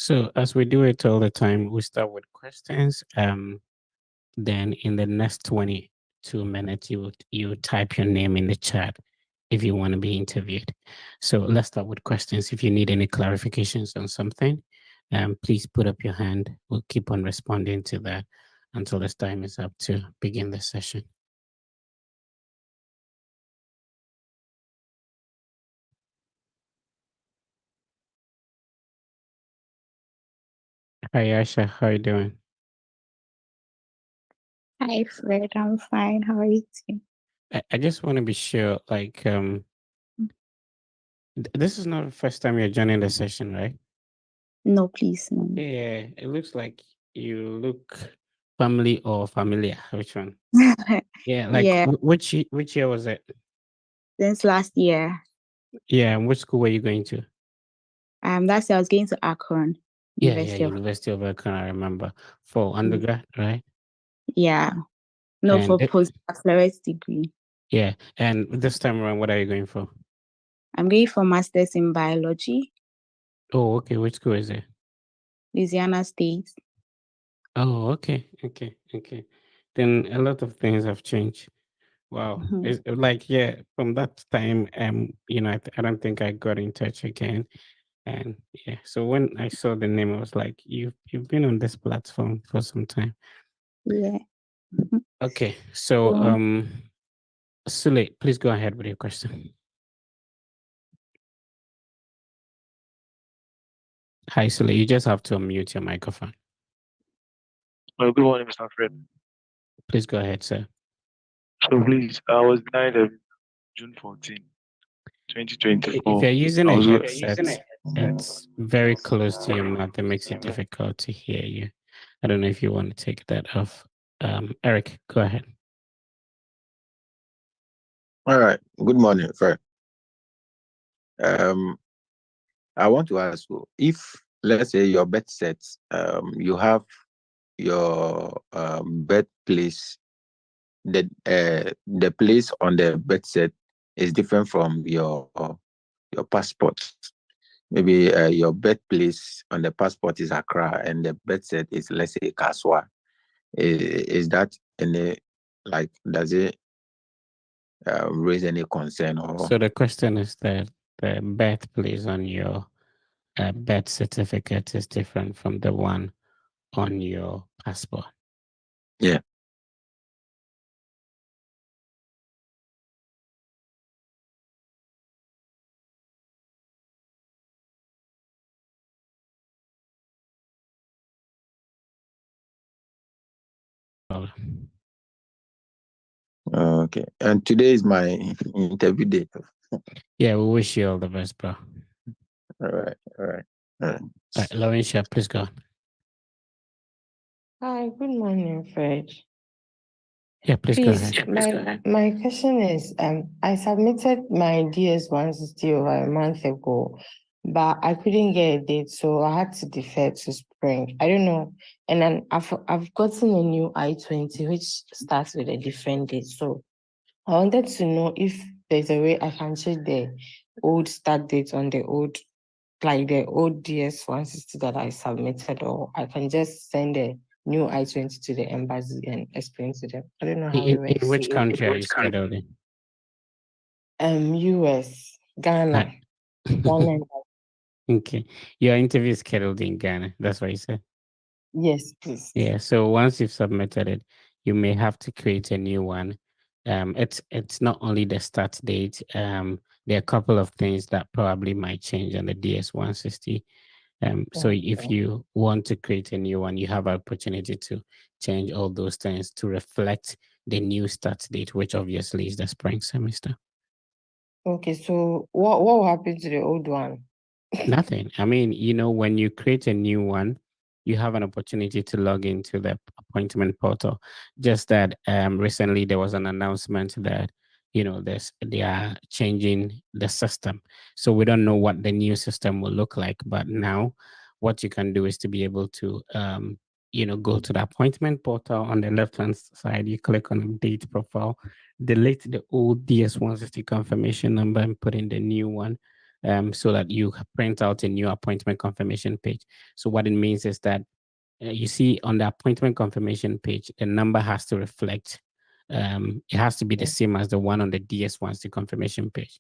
So as we do it all the time, we start with questions. Then in the next 22 minutes, you type your name in the chat if you want to be interviewed. So let's start with questions. If you need any clarifications on something, please put up your hand. We'll keep on responding to that until this time is up to begin the session. Hi, Asha. How are you doing? Hi, Fred. I'm fine. How are you doing? I just want to be sure, like, this is not the first time you're joining the session, right? No, please, no. Yeah, it looks like you look family or familiar. Which one? Yeah, like Yeah, which year was it? since last year. Yeah, and which school were you going to? Last year I was going to Akron Yeah, yeah, University of. University of Akron. I remember for undergrad, right? Yeah, no, And for postbachelorate degree. yeah, and this time around, what are you going for? I'm going for masters in biology, Oh, okay. Which school is it? Louisiana State. Oh, okay, okay. Then a lot of things have changed. Wow, Mhm. it's like yeah, from that time, I don't think I got in touch again. And yeah, so when I saw the name, I was like, you've been on this platform for some time. Yeah. Mhm. Okay, so So, Sule, please go ahead with your question. Hi, Sule, you just have to unmute your microphone. Well, good morning, Mr. Fred. Please go ahead, sir. So please, I was denied on June 14, If 2024. you're using I a was headset, it's very close to your mouth. It makes it difficult to hear you. I don't know if you want to take that off. Eric, go ahead. All right. Good morning, Fred. I want to ask you if, let's say, your bed sets, you have your bed place, the place on the bed set is different from your passport. Maybe your bed place on the passport is Accra, and the bed set is, let's say, Kaswa. Is that any, like, does it raise any concern or? So the question is that the birthplace on your birth certificate is different from the one on your passport. Yeah. Okay. And today is my interview date. Yeah, we wish you all the best, bro. All right. All right. All right. All right, Laurentia, please go on. Hi, good morning, Fred. Yeah, please go Please, ahead. my question is, I submitted my DS-160 over a month ago, but I couldn't get a date, so I had to defer to spring. I don't know. And then I've gotten a new I-20, which starts with a different date. So I wanted to know if there's a way I can check the old start date on the old, like the old DS-160 that I submitted, or I can just send a new I-20 to the embassy and explain to them. I don't know how it In works. which country are you scheduled in? US, Ghana. Ghana. Okay. Your interview is scheduled in Ghana. That's what you said. Yes, please. Yeah. So once you've submitted it, you may have to create a new one. It's not only the start date. There are a couple of things that probably might change on the DS-160. So if you want to create a new one, you have an opportunity to change all those things to reflect the new start date, which obviously is the spring semester. Okay, so what will happen to the old one? Nothing. I mean, when you create a new one, you have an opportunity to log into the appointment portal. Just that recently there was an announcement that they are changing the system. So we don't know what the new system will look like. But now what you can do is to be able to go to the appointment portal. On the left-hand side, you click on update profile, delete the old DS-160 confirmation number and put in the new one. so that you print out a new appointment confirmation page. So what it means is that you see on the appointment confirmation page, the number has to reflect. It has to be the same as the one on the DS160 confirmation page.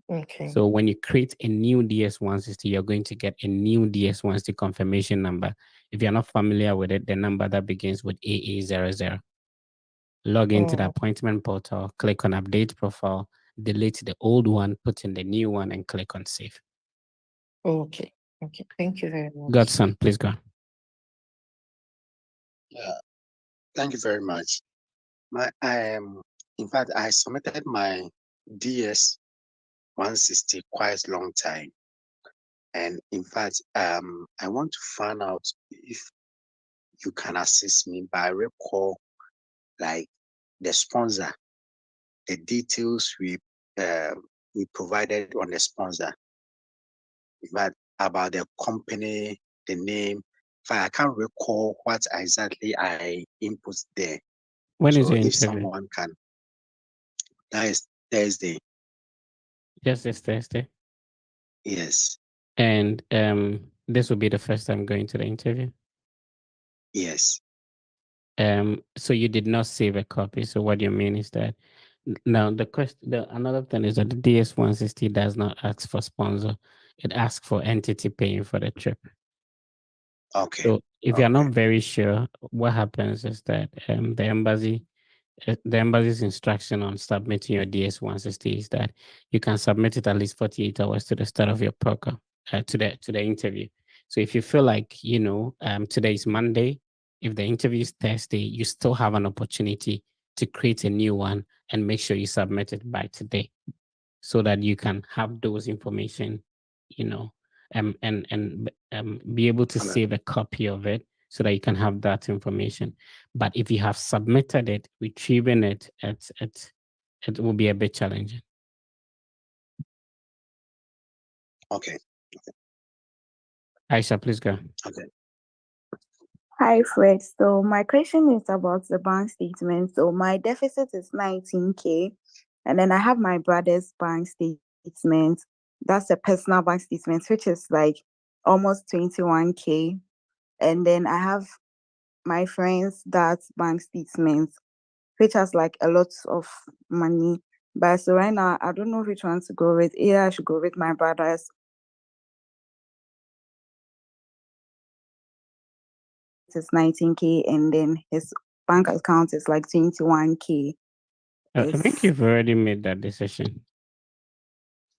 Okay. So when you create a new DS160, you're going to get a new DS160 confirmation number. If you're not familiar with it, the number that begins with AA00. Log into the appointment portal, click on update profile, delete the old one, put in the new one, and click on save. Okay. Okay. Thank you very much. Godson, please go. Yeah, thank you very much. In fact, I submitted my DS 160 quite a long time, and in fact, I want to find out if you can assist me by recall, like the sponsor, the details we provided on the sponsor, but about the company, the name. I can't recall what exactly I input there. When is So the if interview? someone can, that is Thursday. Just this Thursday. Yes, And this will be the first time going to the interview. yes. So you did not save a copy. So what you mean is that now another thing is that the DS160 does not ask for sponsor. It asks for entity paying for the trip. Okay. So if you're not very sure, what happens is that the embassy's instruction on submitting your DS160 is that you can submit it at least 48 hours to the start of your program, to the interview. So if you feel like, today is Monday, if the interview is Thursday, you still have an opportunity to create a new one and make sure you submit it by today so that you can have those information, and be able to save a copy of it so that you can have that information. But if you have submitted it, retrieving it, it will be a bit challenging. Okay. Aisha, please go. Okay. Hi, Fred. So my question is about the bank statement. So my deficit is 19K, and then I have my brother's bank statement. That's a personal bank statement, which is like almost 21K. And then I have my friend's dad's bank statement, which has like a lot of money. But so right now, I don't know which one to go with. Either I should go with my brother's. It's 19K, and then his bank account is like 21K. I think you've already made that decision.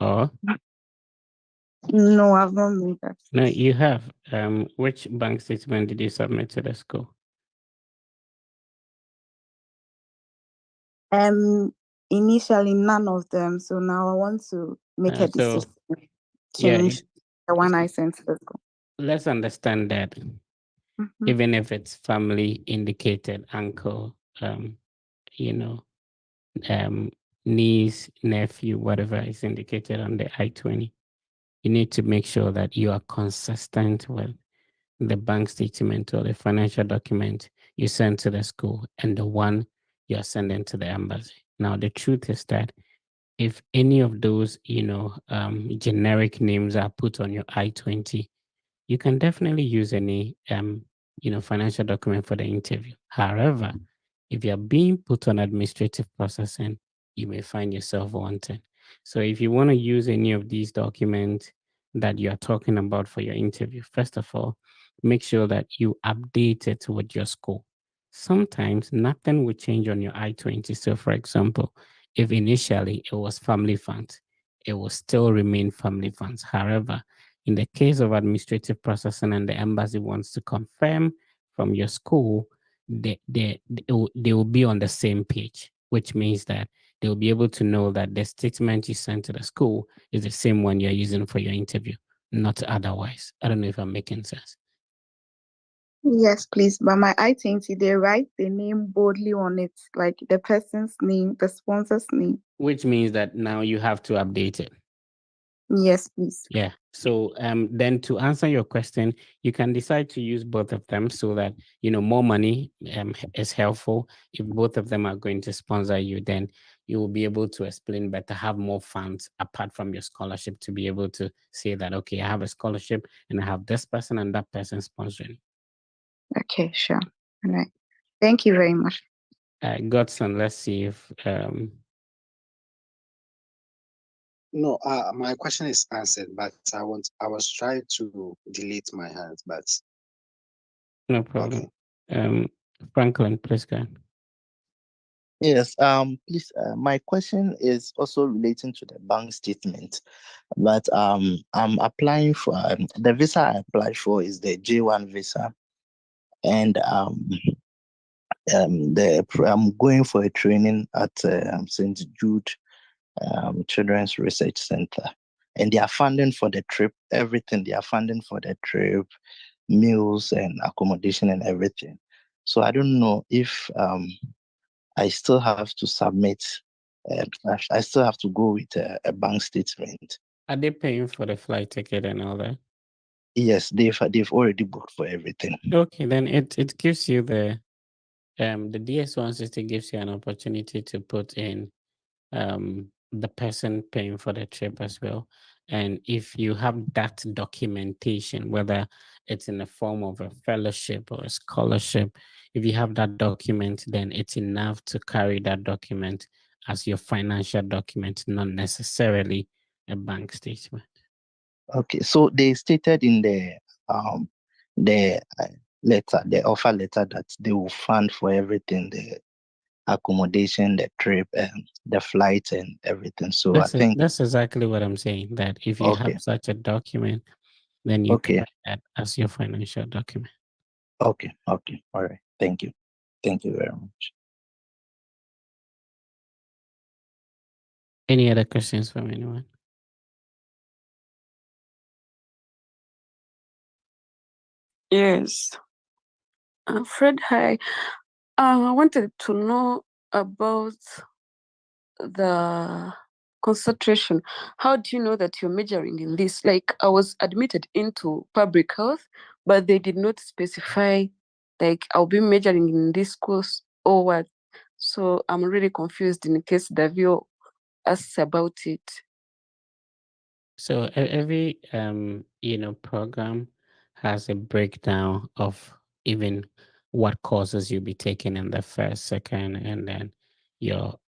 Or No, I've not made that. no, you have. Which bank statement did you submit to the school? Initially none of them. So now I want to make a decision. Change the one I sent to the school. Let's understand that even if it's family indicated, uncle, niece, nephew, whatever is indicated on the I-20, you need to make sure that you are consistent with the bank statement or the financial document you send to the school and the one you are sending to the embassy. Now, the truth is that if any of those, generic names are put on your I-20, you can definitely use any, financial document for the interview. However, if you're being put on administrative processing, you may find yourself wanting. So if you want to use any of these documents that you are talking about for your interview, first of all, make sure that you update it with your school. Sometimes nothing will change on your I-20. So for example, if initially it was family funds, it will still remain family funds. However, in the case of administrative processing and the embassy wants to confirm from your school, they will be on the same page, which means that they'll be able to know that the statement you sent to the school is the same one you're using for your interview, not otherwise. I don't know if I'm making sense. Yes, please. But my I-20, they write the name boldly on it, like the person's name, the sponsor's name. Which means that now you have to update it. Yes, please. Yeah. So then to answer your question, you can decide to use both of them so that, more money is helpful. If both of them are going to sponsor you, then you will be able to explain better, have more funds apart from your scholarship to be able to say that, okay, I have a scholarship and I have this person and that person sponsoring. Okay, sure. All right. Thank you very much. Godson, let's see if No, my question is answered, but I was trying to delete my hands, but no problem. Franklin, please go ahead. Yes, please, my question is also relating to the bank statement, but I'm applying for the visa I applied for is the J1 visa, and I'm going for a training at St. Jude Children's Research Center, and they are funding for the trip, everything. They are funding for the trip, meals and accommodation and everything. So I don't know if I still have to submit. I still have to go with a bank statement. Are they paying for the flight ticket and all that? Yes, they've already booked for everything. Okay, then it gives you the DS-160 gives you an opportunity to put in the person paying for the trip as well. And if you have that documentation, whether it's in the form of a fellowship or a scholarship, if you have that document, then it's enough to carry that document as your financial document, not necessarily a bank statement. Okay, so they stated in the letter, the offer letter, that they will fund for everything, the accommodation, the trip, and the flight and everything. So that's exactly what I'm saying, that if you have such a document, then you carry that as your financial document. Okay. All right. Thank you very much. Any other questions from anyone? Yes. Fred, hi. I wanted to know about the concentration. How do you know that you're majoring in this? Like, I was admitted into public health, but they did not specify, like, I'll be majoring in this course or what. So I'm really confused in case Davio asks about it. So every program has a breakdown of even what courses you'll be taking in the first, second, and then your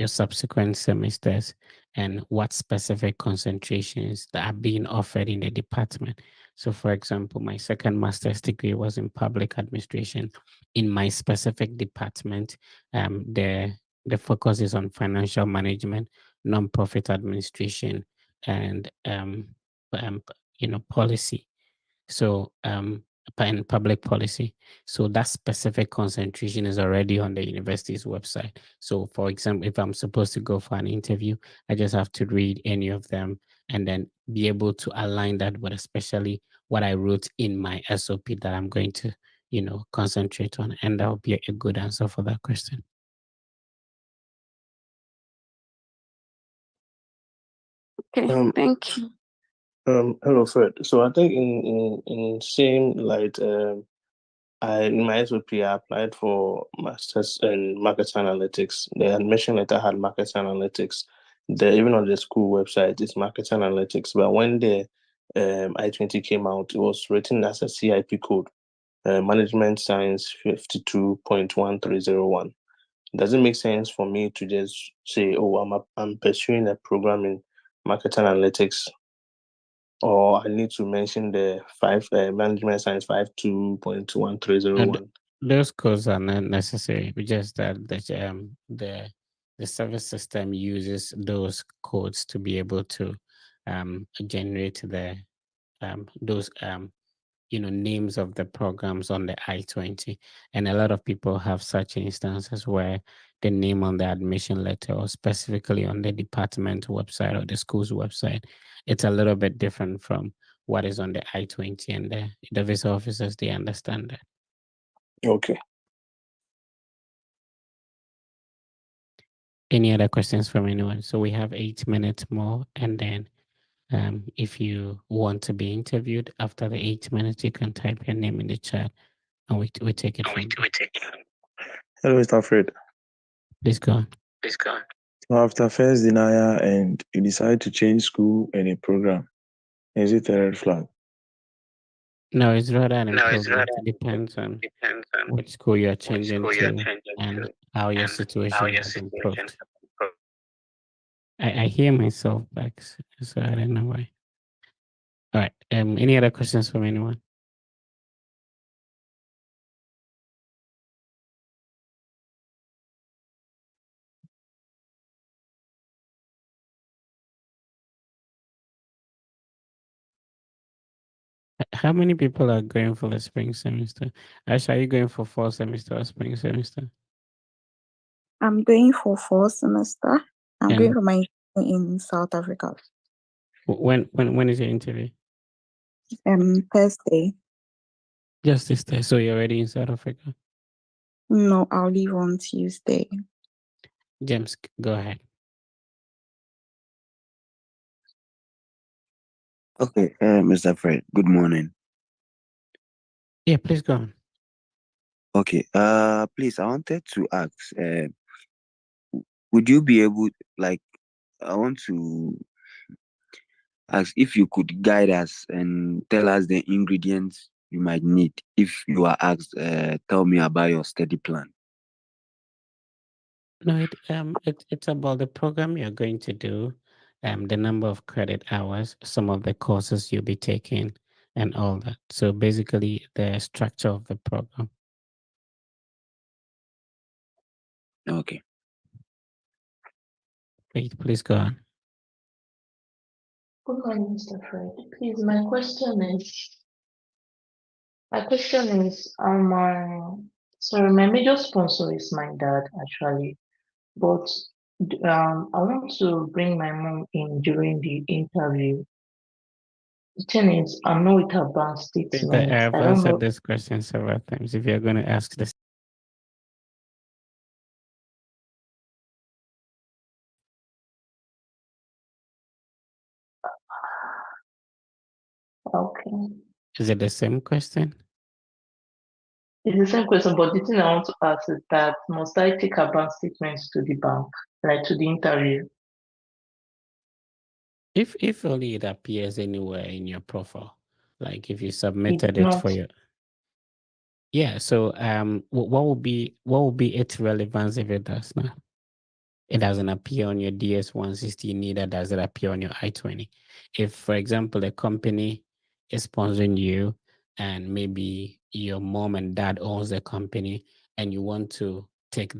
subsequent semesters, and what specific concentrations that are being offered in the department. So for example, my second master's degree was in public administration. In my specific department, the focus is on financial management, nonprofit administration, and policy. So and public policy. So that specific concentration is already on the university's website. So for example, if I'm supposed to go for an interview, I just have to read any of them and then be able to align that with especially what I wrote in my SOP that I'm going to, concentrate on. And that would be a good answer for that question. Okay, thank you. Hello, Fred. So I think in same light, in my SOP, I applied for masters in marketing analytics. The admission letter had marketing analytics. Even on the school website, it's marketing analytics. But when the I-20 came out, it was written as a CIP code, Management Science 52.1301. Does it make sense for me to just say, oh, I'm pursuing a program in marketing analytics, or I need to mention the Management Science 52.1301? Those codes are not necessary. It's just that the service system uses those codes to be able to generate the those names of the programs on the I-20. And a lot of people have such instances where the name on the admission letter, or specifically on the department website or the school's website, it's a little bit different from what is on the I-20, and the visa officers, they understand that. Okay. Any other questions from anyone? So we have 8 minutes more, and then if you want to be interviewed after the 8 minutes, you can type your name in the chat, and we take it from there. Hello, Mr. Fred. Please go on. So after first denial and you decide to change school and a program, is it a red flag? No, it's rather an improvement. It depends on which school you're changing to and how your situation has improved. I hear myself back, so I don't know why. All right. Any other questions from anyone? How many people are going for the spring semester? Ash, are you going for fall semester or spring semester? I'm going for fall semester. I'm going And for my in South Africa. when is your interview? Thursday. Just this day. So you're already in South Africa. No, I'll leave on Tuesday. James, go ahead. Okay, Mr. Fred, good morning. Yeah, please go on. Okay, please, I wanted to ask, would you be able, like, I want to ask if you could guide us and tell us the ingredients you might need if you are asked, tell me about your study plan. No, it's about the program you're going to do, the number of credit hours, some of the courses you'll be taking, and all that. So basically, the structure of the program. Okay. Wait, please go on. Good morning, Mr. Fred. Please, my question is, sorry, my major sponsor is my dad, actually, but I want to bring my mom in during the interview. The thing is, I'm not with her bank statement. I've I don't answered know. this question several times. If you're going to ask this, Okay. is it the same question? It's the same question, but the thing I want to ask is that must I take her bank statements to the bank, like to the interview? If only it appears anywhere in your profile, like if you submitted It's it for not. your yeah. So what will be its relevance if it does not? It doesn't appear on your DS-160, neither does it appear on your I-20. If, for example, a company is sponsoring you and maybe your mom and dad owns the company and you want to take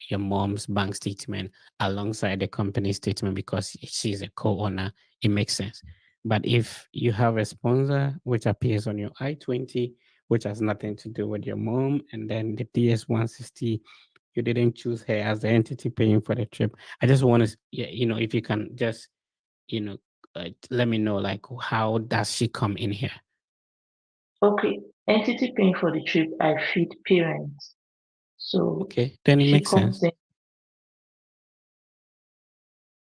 your mom's bank statement alongside the company statement because she's a co-owner, it makes sense. But if you have a sponsor which appears on your I-20, which has nothing to do with your mom, and then the DS-160, you didn't choose her as the entity paying for the trip. I just want to, if you can just, let me know, like, how does she come in here? Okay, entity paying for the trip, I feed parents. So okay, then it makes sense. In.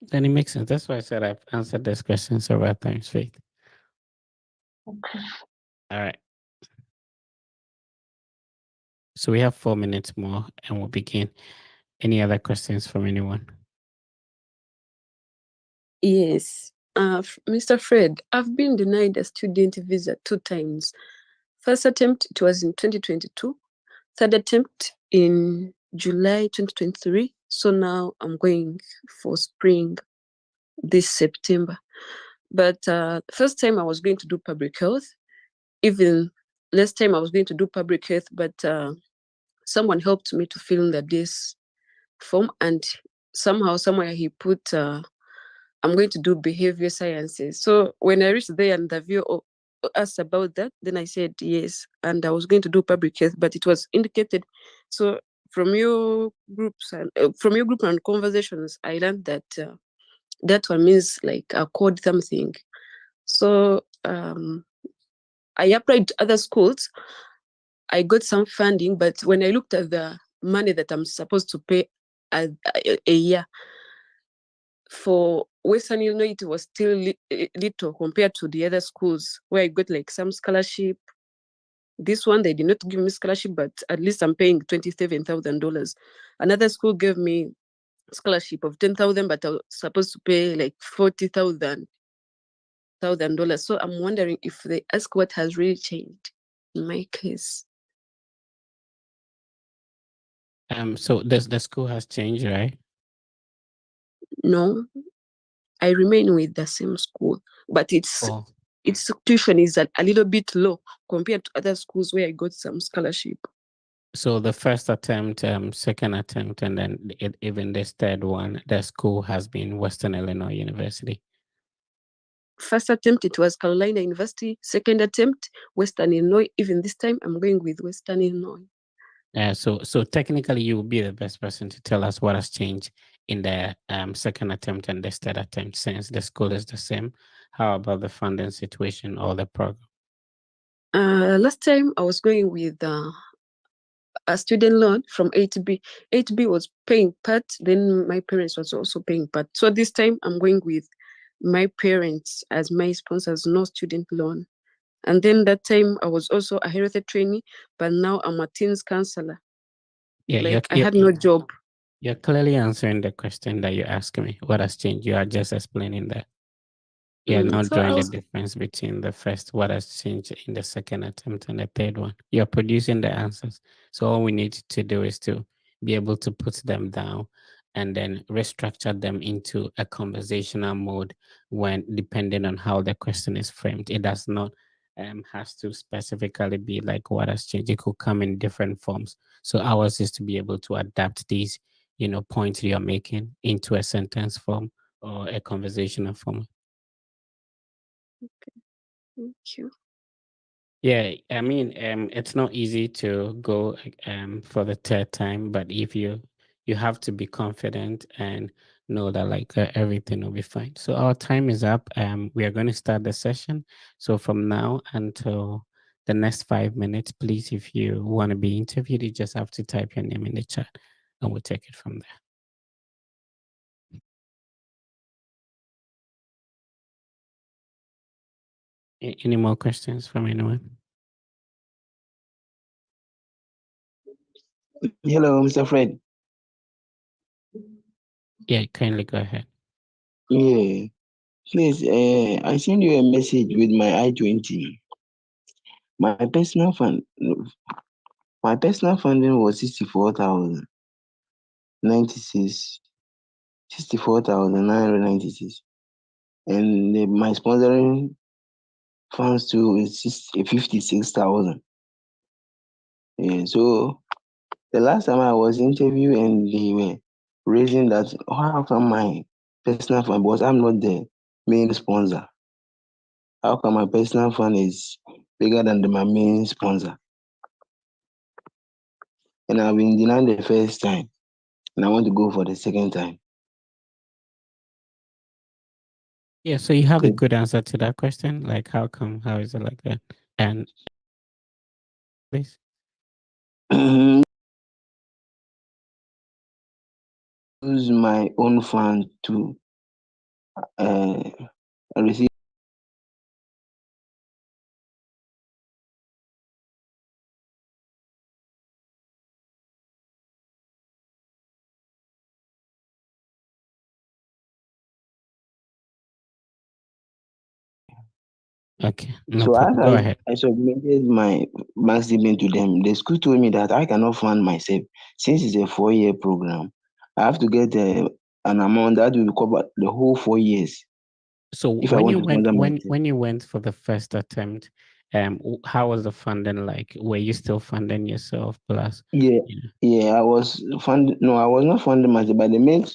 Then it makes sense. That's why I said I've answered this question several times, Faith. Okay. All right. So we have 4 minutes more and we'll begin. Any other questions from anyone? Yes. Mr. Fred, I've been denied a student visa 2 times. First attempt, it was in 2022. Third attempt in July 2023. So now I'm going for spring this September. But first time I was going to do public health. Even last time I was going to do public health, but someone helped me to fill in this form, and somehow, somewhere he put I'm going to do behavior sciences. So when I reached there and the viewer asked about that, then I said yes, and I was going to do public health, but it was indicated. So from your groups and group and conversations, I learned that that one means like a code something. So I applied to other schools. I got some funding, but when I looked at the money that I'm supposed to pay a year for Western Illinois, it was still little compared to the other schools where I got like some scholarship. This one, they did not give me scholarship, but at least I'm paying $27,000. Another school gave me scholarship of 10,000, but I was supposed to pay like $40,000. So I'm wondering if they ask what has really changed in my case. So the school has changed, right? No, I remain with the same school, but its tuition is a little bit low compared to other schools where I got some scholarship. So the first attempt, second attempt, and then even this third one, the school has been Western Illinois University. First attempt, it was Carolina University. Second attempt, Western Illinois. Even this time, I'm going with Western Illinois. So technically, you will be the best person to tell us what has changed in the second attempt and the third attempt, since the school is the same. How about the funding situation or the program? Last time I was going with a student loan from A2B. A2B was paying part, then my parents was also paying part. So this time I'm going with my parents as my sponsors, no student loan. And then that time I was also a health trainee, but now I'm a teens counselor. Yeah, I had no job. You're clearly answering the question that you asked me. What has changed? You are just explaining that. You're not drawing the difference between the first, what has changed in the second attempt and the third one. You're producing the answers. So all we need to do is to be able to put them down and then restructure them into a conversational mode when depending on how the question is framed. It does not has to specifically be like what has changed. It could come in different forms. So ours is to be able to adapt these, points you're making into a sentence form or a conversational form. Okay, thank you. Yeah, I mean, it's not easy to go for the third time, but if you have to be confident and know that like everything will be fine. So our time is up. We are going to start the session. So from now until the next 5 minutes, please, if you want to be interviewed, you just have to type your name in the chat, and we'll take it from there. Any more questions from anyone? Hello, Mr. Fred. Yeah, kindly go ahead. Yeah, please, I send you a message with my I-20. My personal funding was 64,996, and my sponsoring funds too is 56,000. Yeah, so the last time I was interviewed and they were raising that, how come my personal fund, because I'm not the main sponsor. How come my personal fund is bigger than my main sponsor? And I've been denied the first time, and I want to go for the second time. Yeah, so you have a good answer to that question. Like, how come? How is it like that? And please. Use my own fund to receive. Okay, no So problem. Go ahead. I submitted my bank statement to them. The school told me that I cannot fund myself since it's a 4-year program. I have to get an amount that will cover the whole 4 years. So if when I want you to went sponsor myself. when you went for the first attempt, how was the funding like? Were you still funding yourself plus? Yeah, I was funding. No, I was not funding myself, but the main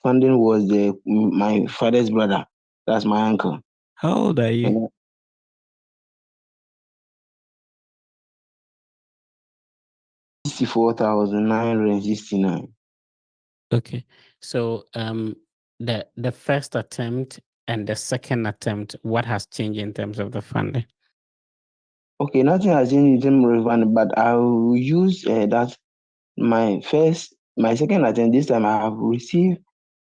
funding was my father's brother. That's my uncle. How old are you? 64,969. Okay, so the first attempt and the second attempt, what has changed in terms of the funding? Okay, nothing has changed in terms of funding, but I will use that my second attempt. This time I have received,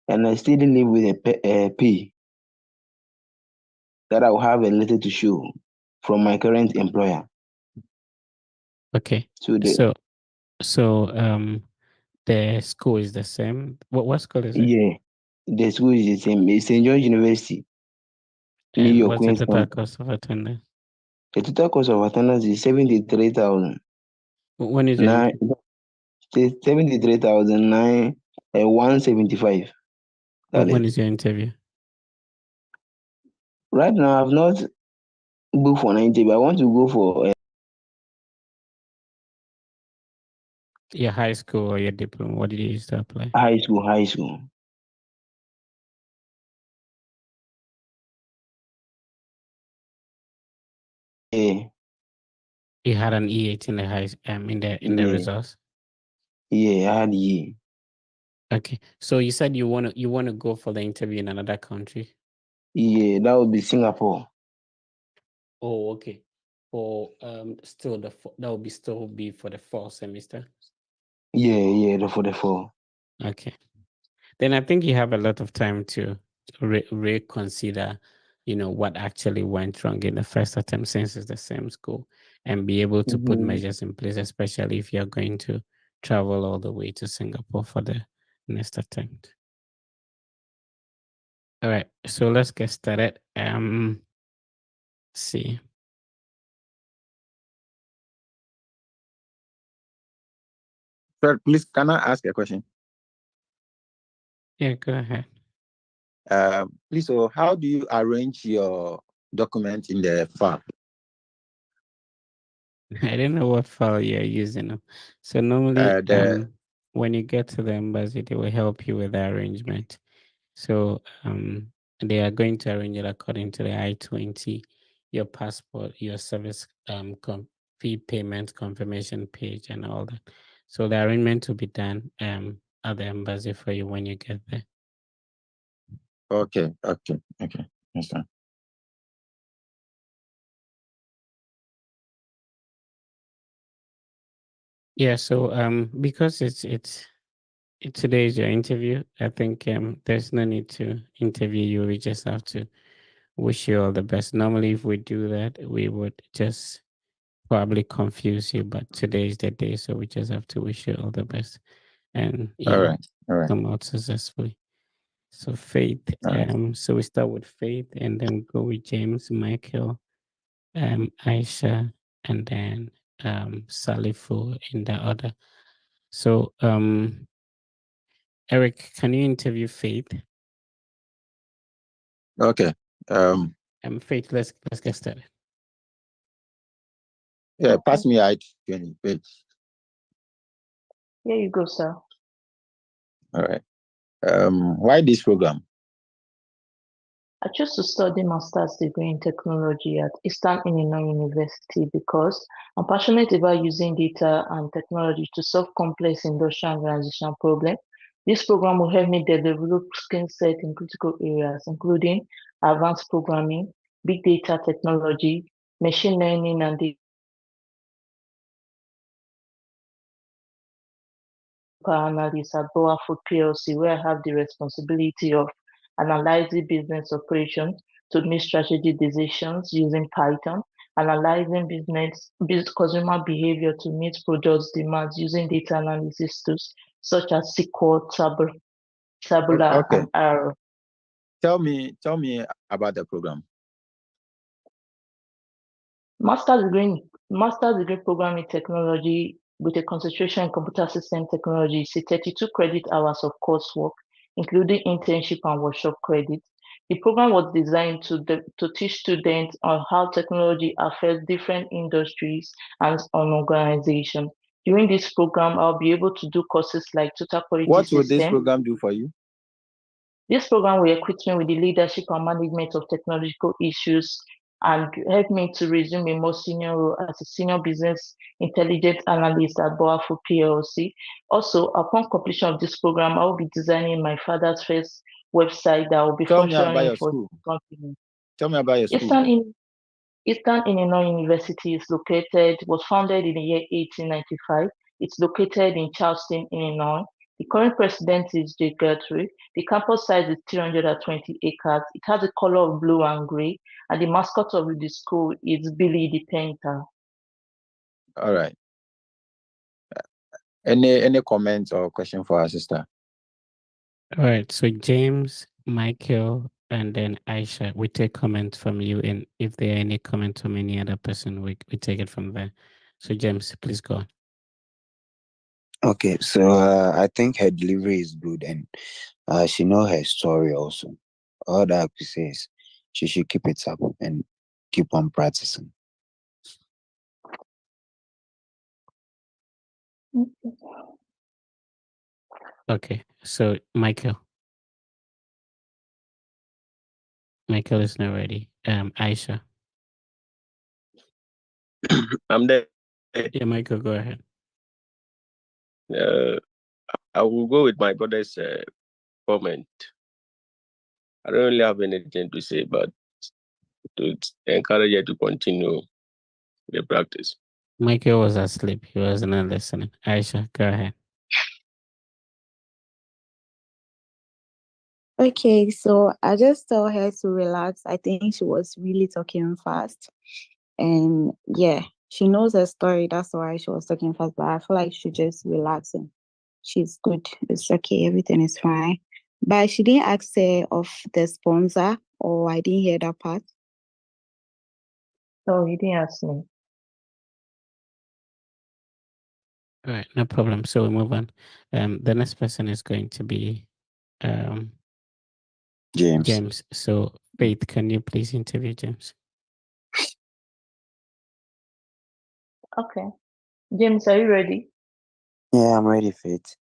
and I still live with a pay that I will have a letter to show from my current employer. Okay, The school is the same. What school is it? Yeah, the school is the same. It's St. George University, New And York, what's the Queens total County. cost of attendance? The total cost of attendance is 73,000. When is your Nine, interview? 73,009 and 175. When is your interview? Right now, I've not booked for 90, but I want to go for Your high school or your diploma? What did you use to apply? high school. High school. Yeah. You had an E8 in the in the Yeah. results. Yeah, I had yeah. Okay, so you said you want to go for the interview in another country. Yeah, that would be Singapore. Oh, okay. For still that will still be for the fall semester. Yeah, for the fall. Okay, then I think you have a lot of time to reconsider, what actually went wrong in the first attempt, since it's the same school, and be able to put measures in place, especially if you're going to travel all the way to Singapore for the next attempt. All right, so let's get started. See. Sir, please, can I ask a question? Yeah, go ahead. Please, so how do you arrange your document in the file? I don't know what file you're using. So normally, when you get to the embassy, they will help you with the arrangement. So they are going to arrange it according to the I-20, your passport, your service fee payment confirmation page, and all that. So the arrangement will be done at the embassy for you when you get there. Okay. Yes, sir. Yeah. So because today is your interview, I think there's no need to interview you. We just have to wish you all the best. Normally, if we do that, we would just probably confuse you, but today is the day, so we just have to wish you all the best and All right. come out successfully. So Faith, so we start with Faith and then go with James, Michael, Aisha, and then Salifu in the order. So Eric, can you interview Faith? Okay. Faith, let's get started. Yeah, pass me I-20 page. Here you go, sir. All right. Why this program? I chose to study master's degree in technology at Eastern Illinois University because I'm passionate about using data and technology to solve complex industrial and organizational problems. This program will help me develop skill set in critical areas, including advanced programming, big data technology, machine learning, and data analyst at Boa Food PLC, where I have the responsibility of analyzing business operations to make strategy decisions using Python, analyzing business consumer behavior to meet products demands using data analysis tools such as SQL, Tabula, Okay. and R. Tell me about the program. Master's degree program in technology with a concentration in computer system technology is a 32 credit hours of coursework, including internship and workshop credits. The program was designed to teach students on how technology affects different industries and on organizations. During this program, I'll be able to do courses like total quality What system. will this program do for you? This program will equip me with the leadership and management of technological issues and help me to resume a more senior role as a senior business intelligence analyst at Boafu PLC. Also, upon completion of this program, I will be designing my father's first website that will be functioning for the company. Tell me about your school. Eastern Illinois University was founded in the year 1895. It's located in Charleston, Illinois. The current president is Jay Guthrie. The campus size is 320 acres. It has a color of blue and gray, and the mascot of the school is Billy the Painter. All right. Any comments or question for our sister? All right. So James, Michael, and then Aisha, we take comments from you, and if there are any comments from any other person, we take it from there. So James, please go on. Okay, so I think her delivery is good, and she know her story also. All that I could say is she should keep it up and keep on practicing. Okay. So Michael is not ready. Aisha. I'm there. Yeah, Michael, go ahead. I will go with my brother's comment. I don't really have anything to say, but to encourage you to continue the practice. Michael was asleep. He was not listening. Aisha, go ahead. Okay, so I just told her to relax. I think she was really talking fast. And yeah, she knows her story. That's why she was talking fast. But I feel like she just relaxing. She's good. It's okay. Everything is fine. But she didn't ask her of the sponsor, or I didn't hear that part. No, he didn't ask me. All right, no problem. So we move on. The next person is going to be James. So Faith, can you please interview James? Okay. James, are you ready? Yeah, I'm ready, Faith.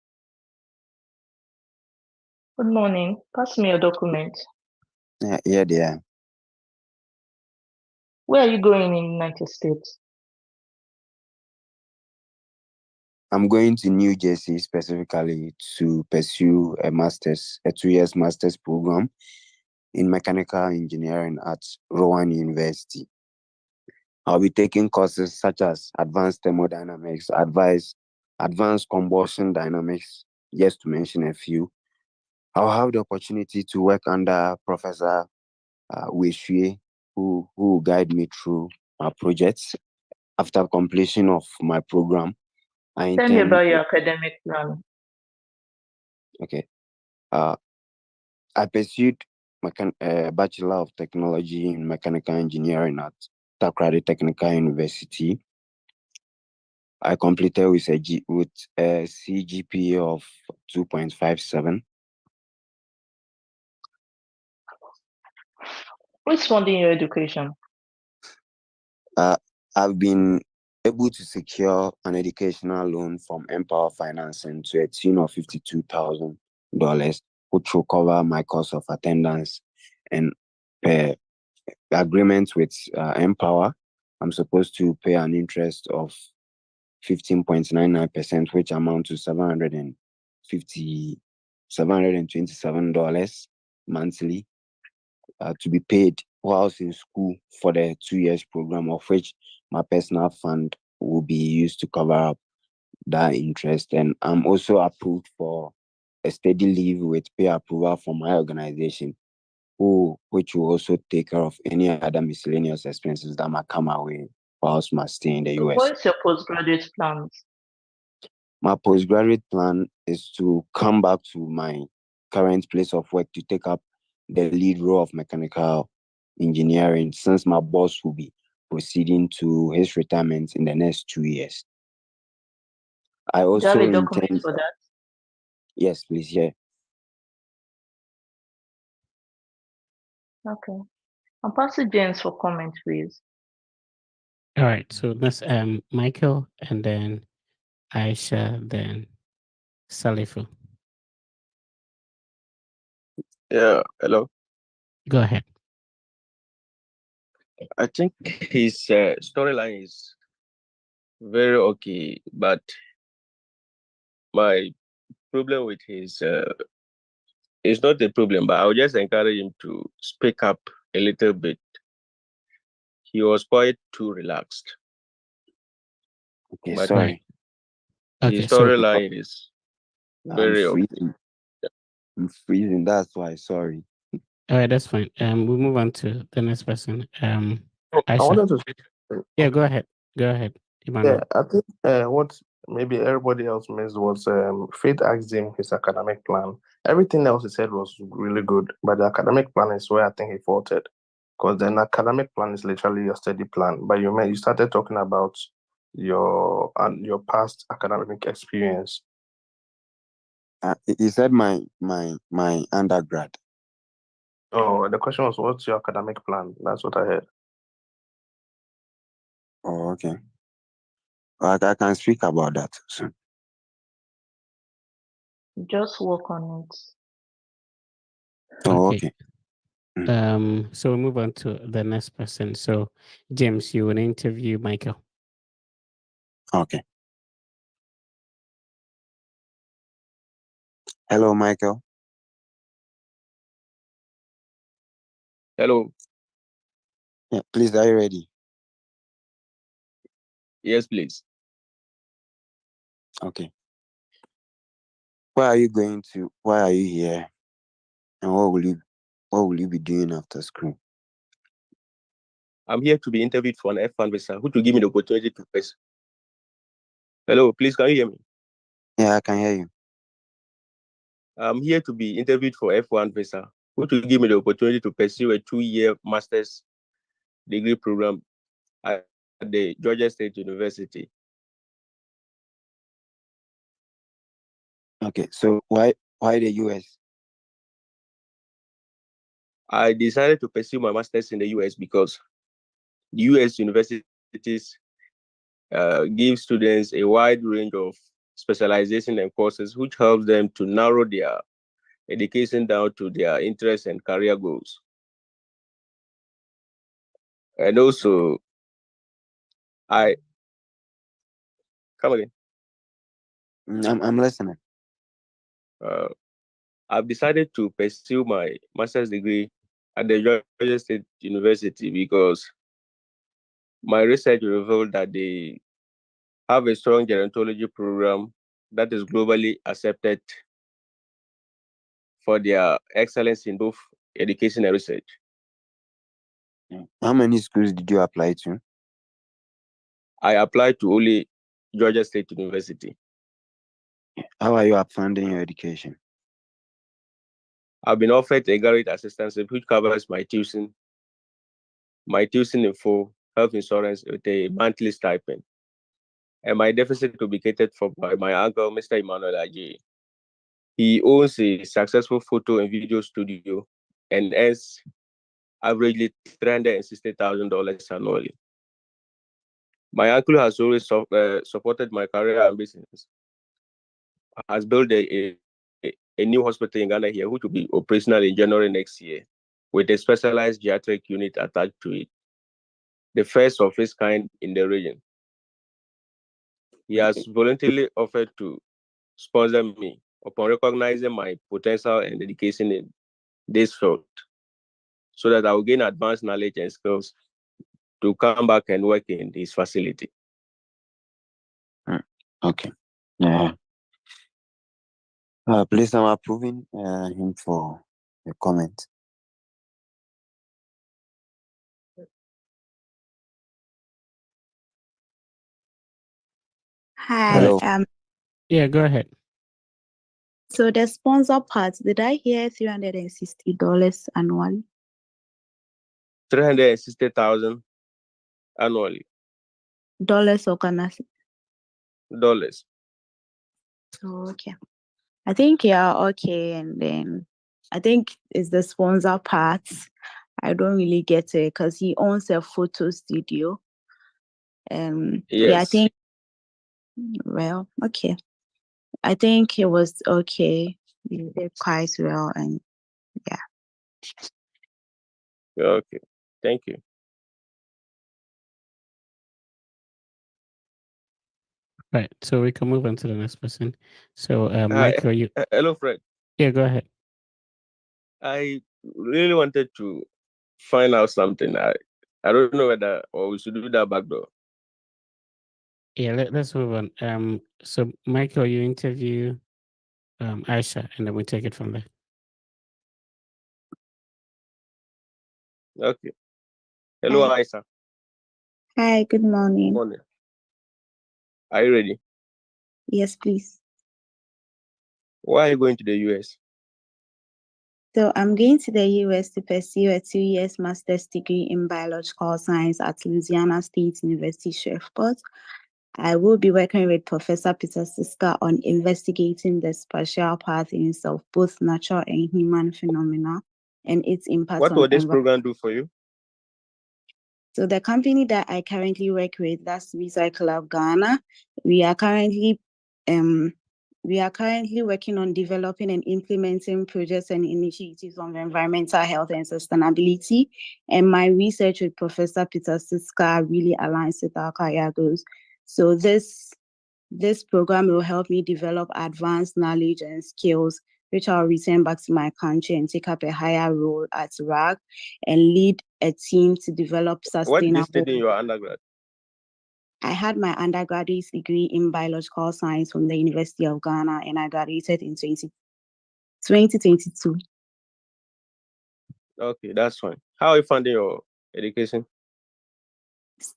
Good morning. Pass me your document. Yeah, dear. Where are you going in the United States? I'm going to New Jersey specifically to pursue a 2 year master's program in mechanical engineering at Rowan University. I'll be taking courses such as advanced thermodynamics, advanced combustion dynamics, just to mention a few. I'll have the opportunity to work under Professor Weshue, who will guide me through my projects. After completion of my program, I Tell me intend. about your academic plan. Okay. I pursued Bachelor of Technology in Mechanical Engineering at Takrady Technical University. I completed with a CGPA of 2.57. Who's funding your education? I've been able to secure an educational loan from Empower Financing to a tune of $52,000, which will cover my cost of attendance. And per agreement with Empower, I'm supposed to pay an interest of 15.99%, which amount to $727 monthly, to be paid whilst in school for the 2 years program, of which my personal fund will be used to cover up that interest. And I'm also approved for a steady leave with pay approval from my organization, which will also take care of any other miscellaneous expenses that might come our way whilst my stay in the US. What is your postgraduate plans? My postgraduate plan is to come back to my current place of work to take up the lead role of mechanical engineering, since my boss will be proceeding to his retirement in the next 2 years. I Do you have also a document intend. for that? Yes, please. Yeah. Okay. I'll pass to James for comment, please. All right. So that's Michael, and then Aisha, then Salifu. Yeah, hello. Go ahead. I think his storyline is very okay, but my problem with his it's not a problem, but I would just encourage him to speak up a little bit. He was quite too relaxed. Okay, But sorry. his storyline is very okay. I'm freezing. That's why. Sorry. All right, that's fine. We move on to the next person. I Aisha. wanted to. Yeah, go ahead. Go ahead, Emmanuel. Yeah, I think what maybe everybody else missed was Faith asked him his academic plan. Everything else he said was really good, but the academic plan is where I think he faltered. Because the academic plan is literally your study plan. But you started talking about your past academic experience. He said my undergrad. Oh, the question was, what's your academic plan? That's what I heard. Oh, okay. I can speak about that soon. Just work on it. Oh, okay. So we move on to the next person. So, James, you will interview Michael. Okay. Hello, Michael. Hello. Yeah, please, are you ready? Yes, please. Okay. Where are you going to? Why are you here? And what will you be doing after school? I'm here to be interviewed for an F1 visa, who to give me the opportunity to press. Hello, please, can you hear me? Yeah, I can hear you. I'm here to be interviewed for F1 visa, who to give me the opportunity to pursue a 2-year master's degree program at the Georgia State University. Okay, so why the US? I decided to pursue my master's in the US because the US universities give students a wide range of specialization and courses, which helps them to narrow their education down to their interests and career goals. And also, come again. I'm listening. I've decided to pursue my master's degree at the Georgia State University because my research revealed that they have a strong gerontology program that is globally accepted for their excellence in both education and research. How many schools did you apply to? I applied to only Georgia State University. How are you funding your education? I've been offered a graduate assistance which covers my tuition in full, health insurance with a monthly stipend. And my deficit will be catered for by my uncle, Mr. Emmanuel Ajayi. He owns a successful photo and video studio and earns averagely $360,000 annually. My uncle has always supported my career and business. Has built a new hospital in Ghana here, which will be operational in January next year, with a specialized geriatric unit attached to it, the first of its kind in the region. He has voluntarily offered to sponsor me upon recognizing my potential and dedication in this field, so that I will gain advanced knowledge and skills to come back and work in his facility. Okay. Yeah. Please, I'm approving him for the comment. Hi. Hello. Yeah, go ahead. So the sponsor part, did I hear $360 annually? $360,000 annually. Dollars or Ghana? Dollars. So okay. I think okay, and then I think it's the sponsor part. I don't really get it because he owns a photo studio. Yeah, I Yes. think well, okay. I think it was okay. You did quite well, and yeah. Okay. Thank you. Right. So we can move on to the next person. So, Michael, you. Hello, Fred. Yeah, go ahead. I really wanted to find out something. I don't know whether or we should do that back door. Yeah, let's move on. So Michael, you interview Aisha, and then we take it from there. Okay. Hello, Hi. Aisha. Hi, good morning. Morning. Are you ready? Yes, please. Why are you going to the US? So I'm going to the US to pursue a 2 year master's degree in biological science at Louisiana State University, Shreveport. I will be working with Professor Peter Siska on investigating the spatial patterns of both natural and human phenomena and its impact What on will this environment. program do for you? So the company that I currently work with, that's Recycle of Ghana, we are currently working on developing and implementing projects and initiatives on environmental health and sustainability. And my research with Professor Peter Siska really aligns with our career goals. So this program will help me develop advanced knowledge and skills, which I'll return back to my country and take up a higher role at RAG and lead a team to develop What did you sustainable. study in your undergrad? I had my undergraduate degree in biological science from the University of Ghana, and I graduated in 2022. Okay, that's fine. How are you funding your education?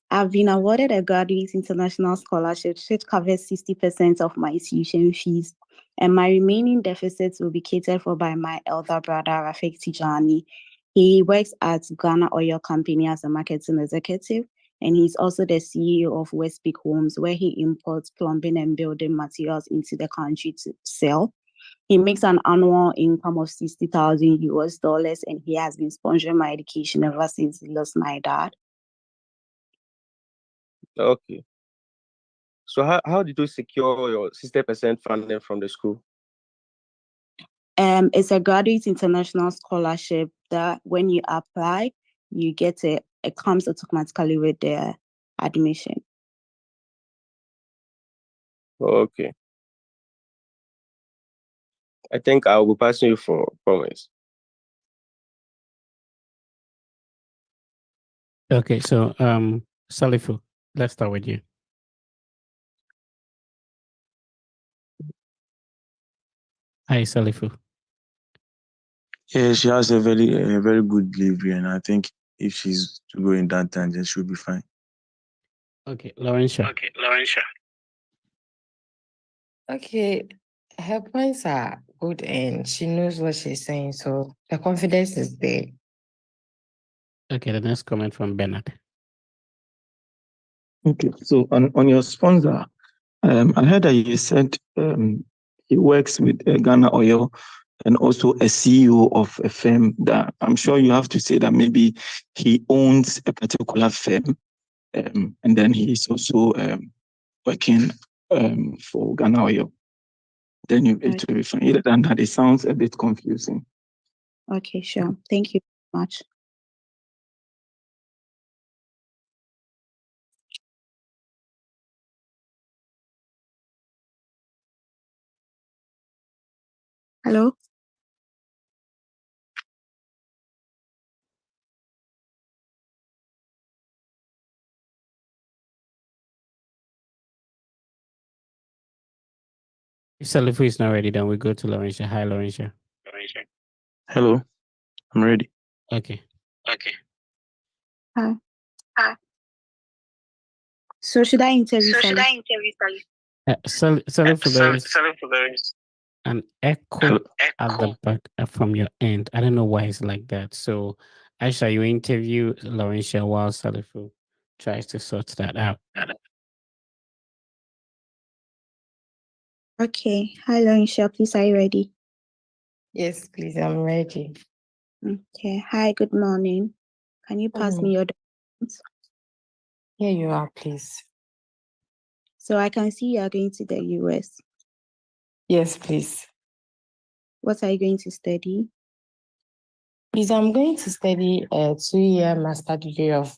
I've been awarded a graduate international scholarship, which covers 60% of my tuition fees, and my remaining deficits will be catered for by my elder brother, Rafik Tijani. He works at Ghana Oil Company as a marketing executive, and he's also the CEO of Westpeak Homes, where he imports plumbing and building materials into the country to sell. He makes an annual income of $60,000, and he has been sponsoring my education ever since he lost my dad. Okay. So how did you secure your 60% funding from the school? It's a graduate international scholarship that when you apply, you get it. It comes automatically with the admission. Okay. I think I will be passing you for comments. Okay, so Salifu, let's start with you. Hi, Salifu. Yeah, she has a very good delivery, and I think if she's to go in that tangent, she'll be fine. Okay, Laurentia. Okay, her points are good and she knows what she's saying, so the confidence is there. Okay, the next comment from Bernard. Okay, so on your sponsor, I heard that you said he works with Ghana Oil and also a CEO of a firm that I'm sure you have to say that maybe he owns a particular firm, and then he's also working for Ghana Oil. Then it will be fine. Other than that, it sounds a bit confusing. Okay, sure. Thank you very much. Hello? If Salifu is not ready, then we go to Laurentia. Hi, Laurentia. Hello, I'm ready. Okay. Hi. So should I interview Sally? Salifu, there is an echo at the back from your end. I don't know why it's like that. So, Aisha, you interview Laurentia while Salifu tries to sort that out. Okay. Hi, Laurentia. Please, are you ready? Yes, please, I'm ready. Okay. Hi, good morning. Can you pass me your documents? Here you are, please. So I can see you are going to the US. Yes, please. What are you going to study? Please, I'm going to study a 2-year master degree of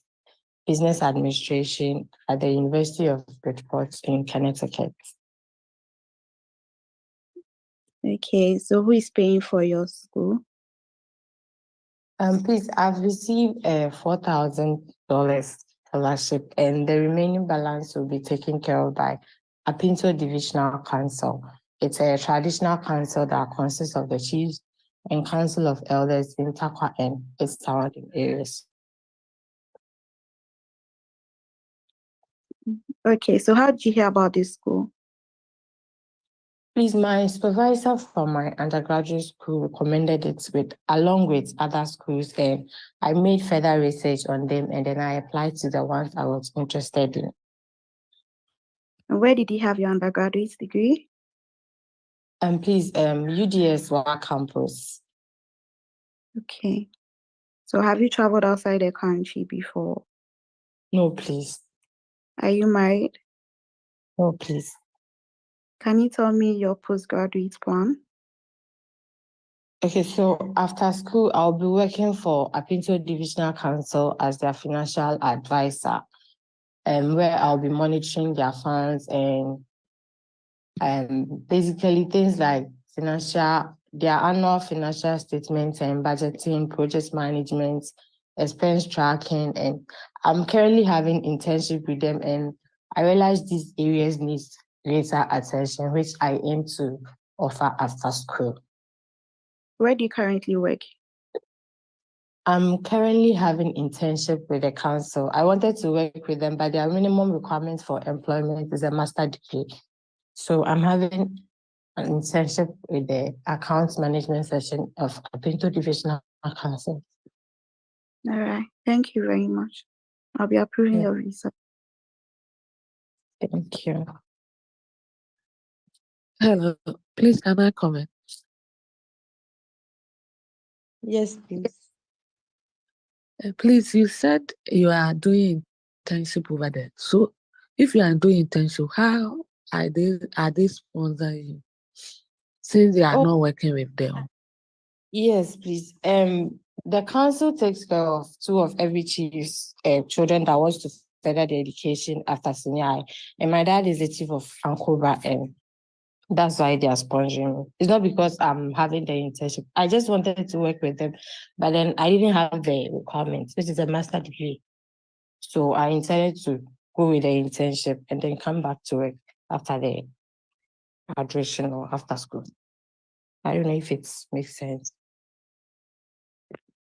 business administration at the University of Bridgeport in Connecticut. Okay, so who is paying for your school? Please, I've received a $4,000 scholarship, and the remaining balance will be taken care of by Apinto Divisional Council. It's a traditional council that consists of the chiefs and council of elders in Takwa and its surrounding areas. Okay, so how did you hear about this school? Please, my supervisor from my undergraduate school recommended it along with other schools, and I made further research on them, and then I applied to the ones I was interested in. And where did you have your undergraduate degree? Please, UDS Wa campus. Okay. So have you traveled outside the country before? No, please. Are you married? No, please. Can you tell me your postgraduate plan? Okay, so after school, I'll be working for Apinto Divisional Council as their financial advisor, where I'll be monitoring their funds and basically things like their annual financial statements and budgeting, project management, expense tracking, and I'm currently having internship with them, and I realize these areas need greater attention, which I aim to offer after school. Where do you currently work? I'm currently having internship with the council. I wanted to work with them, but their minimum requirement for employment is a master's degree. So I'm having an internship with the accounts management section of Apinto Divisional Council. All right. Thank you very much. I'll be approving your visa. Thank you. Hello, please can I comment? Yes, please. Please, you said you are doing internship over there. So if you are doing internship, how are they sponsoring you? Since they are not working with them. Yes, please. The council takes care of 2 of every chief's children that wants to further their education after senior high. And my dad is the chief of Ankoba, and that's why they are sponsoring me. It's not because I'm having the internship. I just wanted to work with them, but then I didn't have the requirements, which is a master's degree. So I intended to go with the internship and then come back to work after the graduation or after school. I don't know if it makes sense.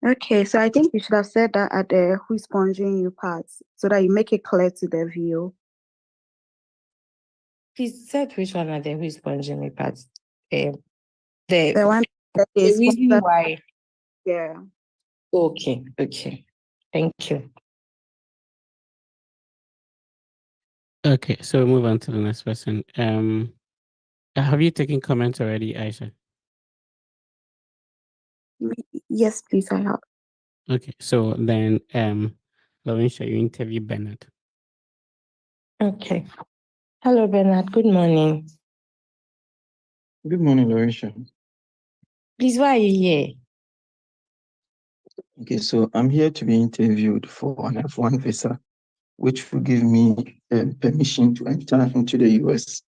Okay, so I think you should have said that at the who is sponsoring you part so that you make it clear to the view. Please said which one are the who is sponsoring me part? The one that the is reason sponsored. why. Yeah. Okay. Thank you. Okay, so we'll move on to the next person. Have you taken comments already, Aisha? Yes, please, I have. Okay, so then Lawisha, you interview Bernard. Okay. Hello, Bernard. Good morning. Good morning, Lawisha. Please, why are you here? Okay, so I'm here to be interviewed for an F1 visa, which will give me permission to enter into the US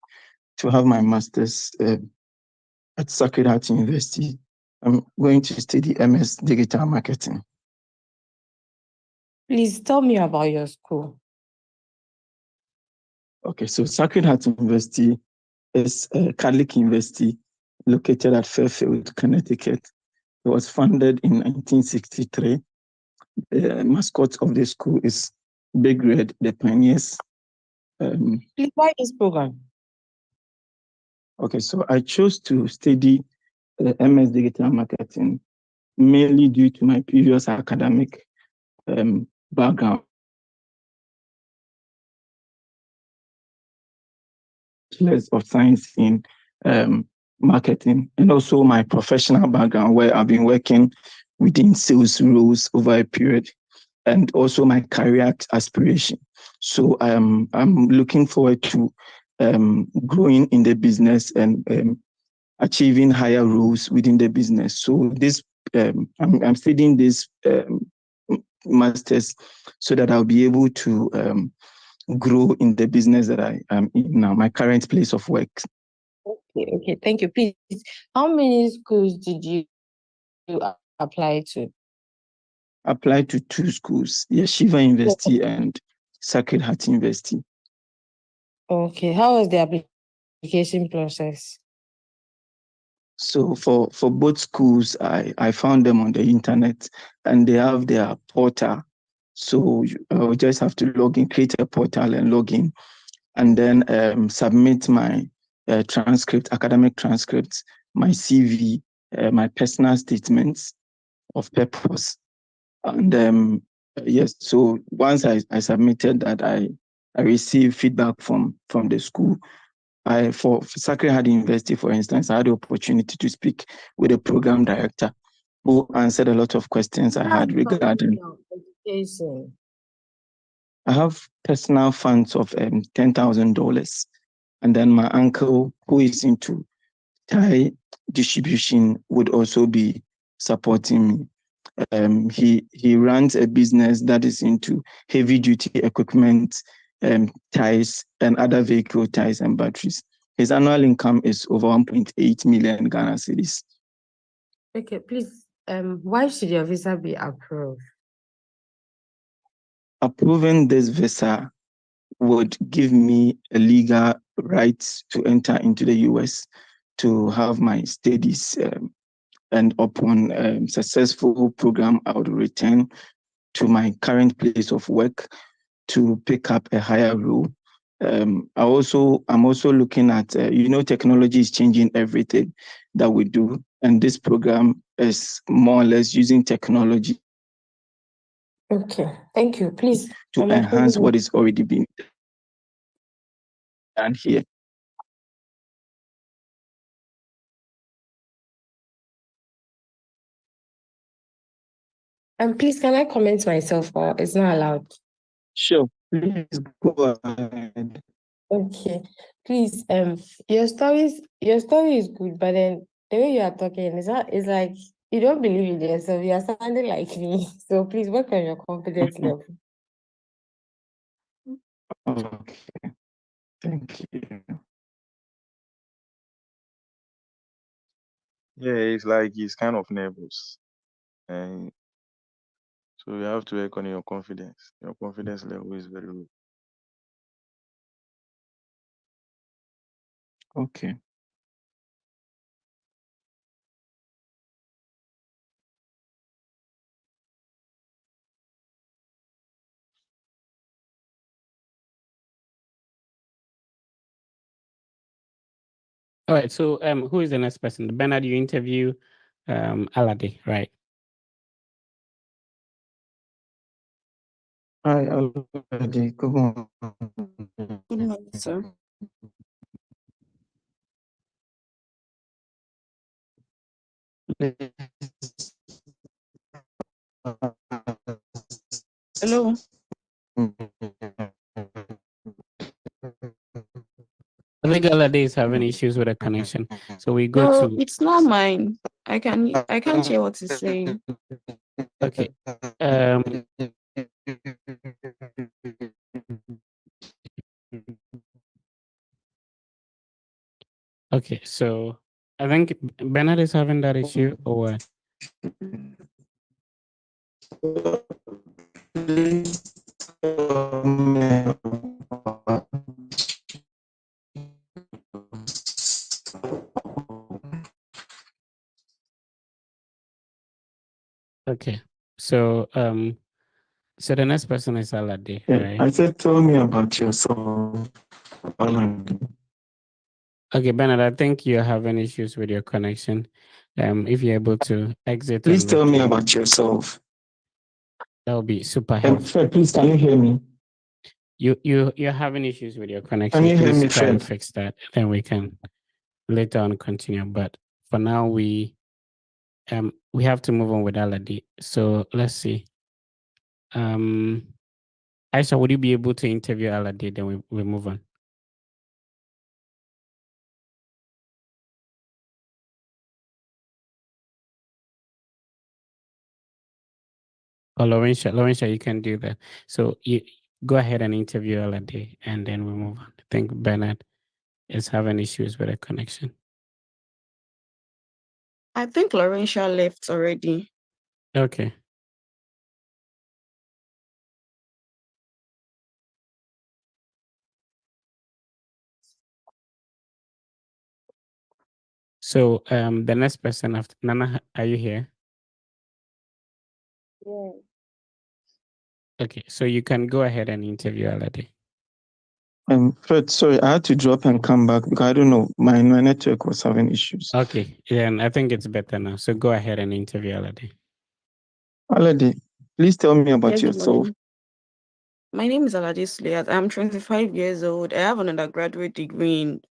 to have my master's at Sacred Heart University. I'm going to study MS Digital Marketing. Please tell me about your school. Okay, so Sacred Heart University is a Catholic university located at Fairfield, Connecticut. It was founded in 1963. The mascot of the school is Big Red, the Pioneers. Please, why this program? Okay, so I chose to study MS Digital Marketing mainly due to my previous academic background. Bachelor's of Science in marketing, and also my professional background where I've been working within sales roles over a period, and also my career aspiration. So I'm looking forward to growing in the business and achieving higher roles within the business. So this I'm studying this master's so that I'll be able to grow in the business that I am in now, my current place of work. Okay, thank you. Please, how many schools did you apply to? Applied to 2 schools, Yeshiva University and Sacred Heart University. Okay, how was the application process? So for both schools, I found them on the internet, and they have their portal. So I just have to log in, create a portal and log in, and then submit my transcript, academic transcripts, my CV, my personal statements of purpose. And yes, so once I submitted that, I received feedback from the school. For Sacred Heart University, for instance, I had the opportunity to speak with the program director, who answered a lot of questions I had regarding. Education. I have personal funds of $10,000, and then my uncle, who is into tie distribution, would also be supporting me. He runs a business that is into heavy duty equipment, ties, and other vehicle ties and batteries. His annual income is over 1.8 million Ghana cedis. Okay, please. Why should your visa be approved? Approving this visa would give me a legal right to enter into the US to have my studies, and upon successful program, I would return to my current place of work to pick up a higher role. I'm also looking at, technology is changing everything that we do, and this program is more or less using technology. Okay, thank you. Please, to enhance what is already being done here. Please, can I comment myself, or it's not allowed? Sure, please go ahead. Okay, please. Your story is good, but then the way you are talking it's like you don't believe in yourself. You are sounding like me. So please work on your confidence level. Okay, thank you. Yeah, it's like he's kind of nervous. And so you have to work on your confidence. Your confidence level is very low. Okay. All right. So who is the next person? Bernard, you interview Alade, right? Hi, Alade. Good morning. Good morning, sir. Hello. I think Alade is having issues with a connection. So we go No, to it's not mine. I can't hear what he's saying. okay. Okay, so I think Bernard is having that issue or okay. So so the next person is Alade, right? I said, tell me about yourself, Alade. Okay, Bernard, I think you're having issues with your connection. If you're able to exit. Please tell me about yourself. That would be super helpful. Fred, please, can you hear me? You're having issues with your connection. Can you hear Please me, try to Fred? fix that. Then we can later on continue. But for now, we have to move on with Alade. So let's see. Aisha, would you be able to interview Alade? Then we move on. Oh, Laurentia, you can do that. So you go ahead and interview Alade, and then we move on. I think Bernard is having issues with the connection. I think Laurentia left already. Okay. So the next person after Nana, are you here? Yeah. Okay, so you can go ahead and interview Alade. Fred, sorry, I had to drop and come back because I don't know, my network was having issues. Okay, and I think it's better now. So go ahead and interview Alade. Alade, please tell me about Yeah, good yourself. morning. My name is Alade Slayat. I'm 25 years old. I have an undergraduate degree in